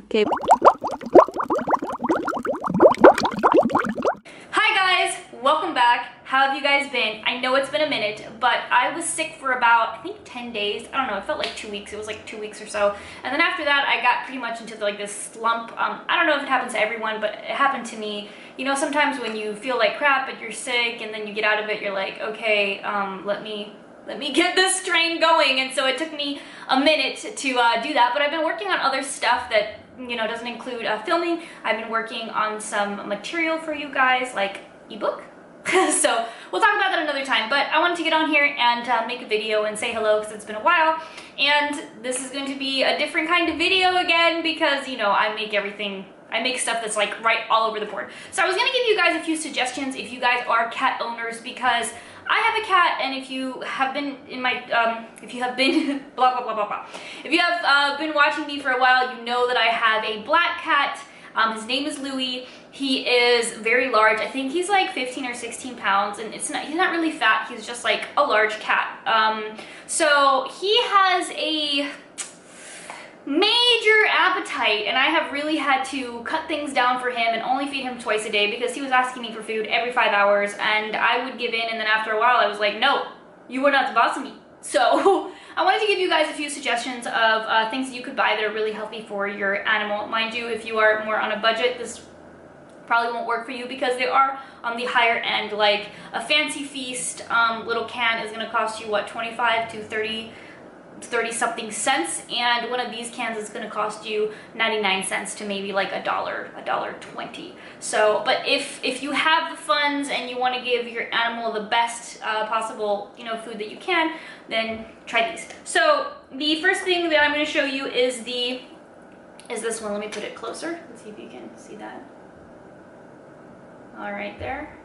Okay. Hi guys, welcome back. How have you guys been? I know it's been a minute, but I was sick for about, I think 10 days. I don't know, it felt like 2 weeks. It was like 2 weeks or so. And then after that, I got pretty much into like this slump. I don't know if it happens to everyone, but it happened to me. You know, sometimes when you feel like crap, but you're sick, and then you get out of it, you're like, okay, let me get this train going. And so it took me a minute to do that, but I've been working on other stuff that, you know, doesn't include filming. I've been working on some material for you guys, like ebook. So we'll talk about that another time, but I wanted to get on here and make a video and say hello because it's been a while. And this is going to be a different kind of video again because, you know, I make stuff that's like right all over the board. So I was gonna give you guys a few suggestions if you guys are cat owners, because I have a cat, and if you have been in my, if you have been, blah, blah, blah, blah, blah. If you have been watching me for a while, you know that I have a black cat. His name is Louie. He is very large. I think he's like 15 or 16 pounds, and he's not really fat. He's just like a large cat. So he has a major appetite, and I have really had to cut things down for him and only feed him twice a day because he was asking me for food every 5 hours, and I would give in, and then after a while I was like, no, you are not the boss of me. So I wanted to give you guys a few suggestions of things that you could buy that are really healthy for your animal. Mind you, if you are more on a budget, this probably won't work for you because they are on the higher end. Like a Fancy Feast little can is going to cost you, what, 25 to 30 something cents, and one of these cans is going to cost you 99 cents to maybe like $1.20. So, but if you have the funds and you want to give your animal the best possible, you know, food that you can, then try these. So the first thing that I'm going to show you is this one. Let me put it closer. Let's see if you can see that. All right, there.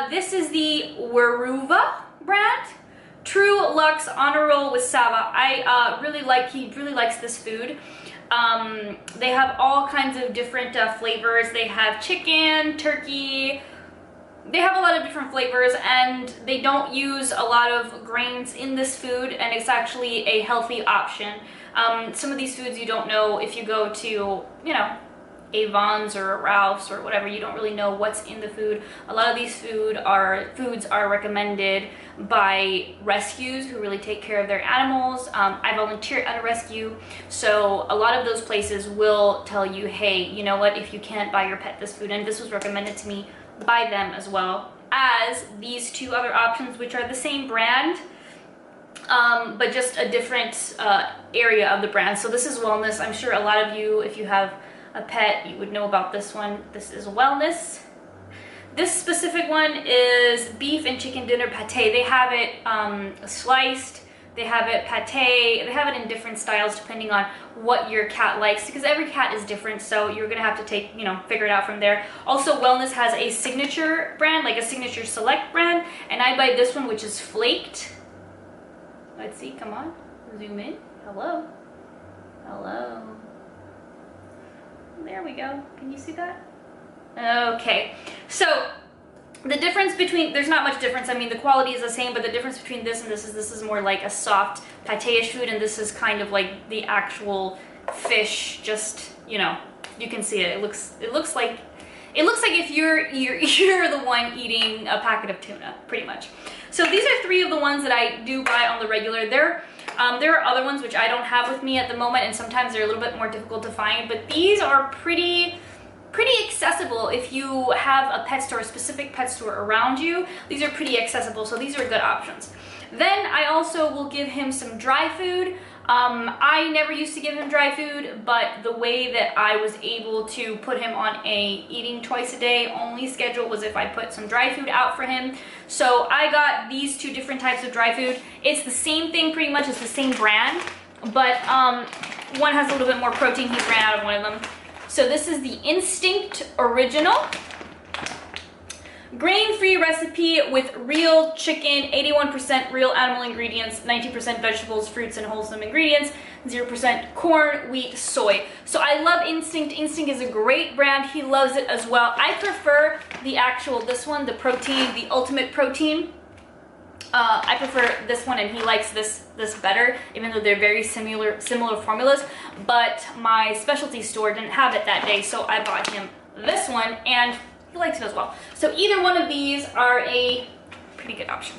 This is the Weruva brand. True Luxe Honor Roll with Sava. He really likes this food. They have all kinds of different flavors. They have chicken, turkey. They have a lot of different flavors, and they don't use a lot of grains in this food, and it's actually a healthy option. Some of these foods you don't know if you go to, you know, Avon's or Ralph's or whatever, you don't really know what's in the food. A lot of these foods are recommended by rescues who really take care of their animals. I volunteer at a rescue, so a lot of those places will tell you, hey, you know what, if you can't buy your pet this food, and this was recommended to me by them as well as these two other options, which are the same brand, but just a different area of the brand. So this is Wellness. I'm sure a lot of you, if you have a pet, you would know about this one. This is Wellness. This specific one is beef and chicken dinner pate. They have it sliced, they have it pate, they have it in different styles depending on what your cat likes, because every cat is different, so you're gonna have to figure it out from there. Also, Wellness has a signature brand, like a signature select brand, and I buy this one, which is flaked. Let's see, come on, zoom in. Hello. Hello. There we go. Can you see that? Okay. So the difference between, there's not much difference. I mean, the quality is the same, but the difference between this and this is more like a soft pate-ish food, and this is kind of like the actual fish. Just, you know, you can see it. It looks like if you're the one eating a packet of tuna, pretty much. So these are three of the ones that I do buy on the regular. There are other ones which I don't have with me at the moment, and sometimes they're a little bit more difficult to find, but these are pretty accessible if you have a pet store, a specific pet store around you. These are pretty accessible, so these are good options. Then I also will give him some dry food. I never used to give him dry food, but the way that I was able to put him on a eating twice a day only schedule was if I put some dry food out for him. So I got these two different types of dry food. It's the same thing pretty much, it's the same brand, but one has a little bit more protein. He ran out of one of them. So this is the Instinct Original. Grain-free recipe with real chicken, 81% real animal ingredients, 19% vegetables, fruits, and wholesome ingredients, 0% corn, wheat, soy. So I love Instinct. Instinct is a great brand. He loves it as well. I prefer the actual, this one, the protein, the ultimate protein. I prefer this one, and he likes this better, even though they're very similar formulas. But my specialty store didn't have it that day, so I bought him this one, and he likes it as well. So either one of these are a pretty good option.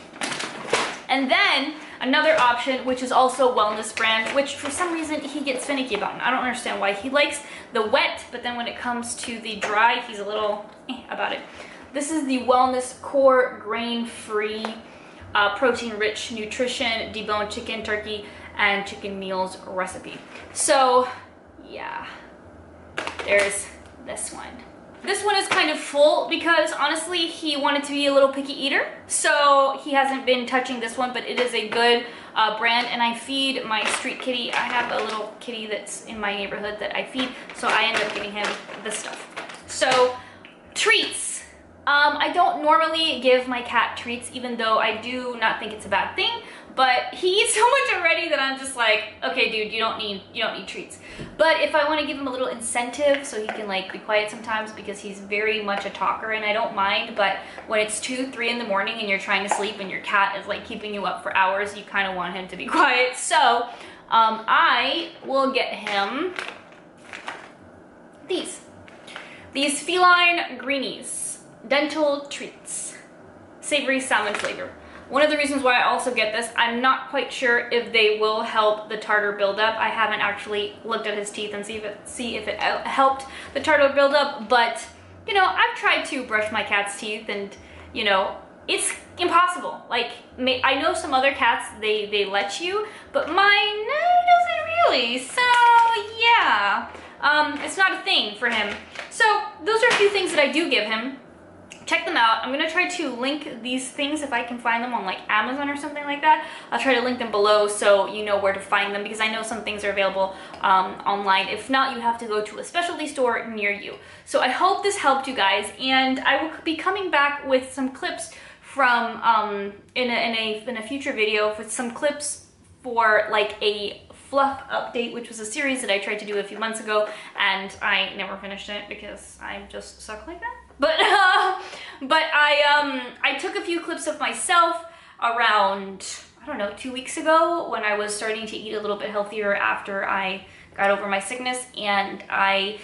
And then another option, which is also wellness brand, which for some reason he gets finicky about. I don't understand why. He likes the wet, but then when it comes to the dry, he's a little about it. This is the Wellness Core grain-free, protein-rich nutrition, deboned chicken, turkey, and chicken meals recipe. So yeah, there's this one. This one is kind of full because honestly he wanted to be a little picky eater, so he hasn't been touching this one, but it is a good brand, and I feed my street kitty. I have a little kitty that's in my neighborhood that I feed, so I end up giving him this stuff. So treats. I don't normally give my cat treats, even though I do not think it's a bad thing, but he eats so much already that I'm just like, okay dude, you don't need treats. But if I want to give him a little incentive so he can like be quiet sometimes, because he's very much a talker and I don't mind, but when it's 2, 3 in the morning and you're trying to sleep and your cat is like keeping you up for hours, you kind of want him to be quiet. So I will get him these feline greenies. Dental treats, savory salmon flavor. One of the reasons why I also get this, I'm not quite sure if they will help the tartar buildup. I haven't actually looked at his teeth and see if it helped the tartar buildup, but you know, I've tried to brush my cat's teeth and you know, it's impossible. Like, I know some other cats, they let you, but mine doesn't really, so yeah. It's not a thing for him. So those are a few things that I do give him. Check them out. I'm gonna try to link these things if I can find them on like Amazon or something like that. I'll try to link them below so you know where to find them, because I know some things are available online. If not, you have to go to a specialty store near you. So I hope this helped you guys, and I will be coming back with some clips from in a future video with some clips for like a fluff update, which was a series that I tried to do a few months ago and I never finished it because I just suck like that. But I took a few clips of myself around, I don't know, 2 weeks ago when I was starting to eat a little bit healthier after I got over my sickness, and I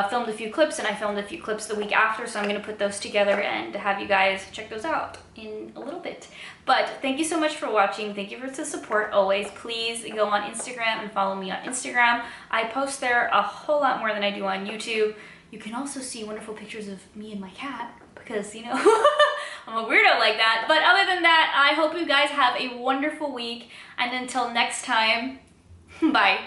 filmed a few clips, and I filmed a few clips the week after, so I'm going to put those together and have you guys check those out in a little bit. But thank you so much for watching. Thank you for the support always. Please go on Instagram and follow me on Instagram. I post there a whole lot more than I do on YouTube. You can also see wonderful pictures of me and my cat because, you know, I'm a weirdo like that. But other than that, I hope you guys have a wonderful week, and until next time, bye.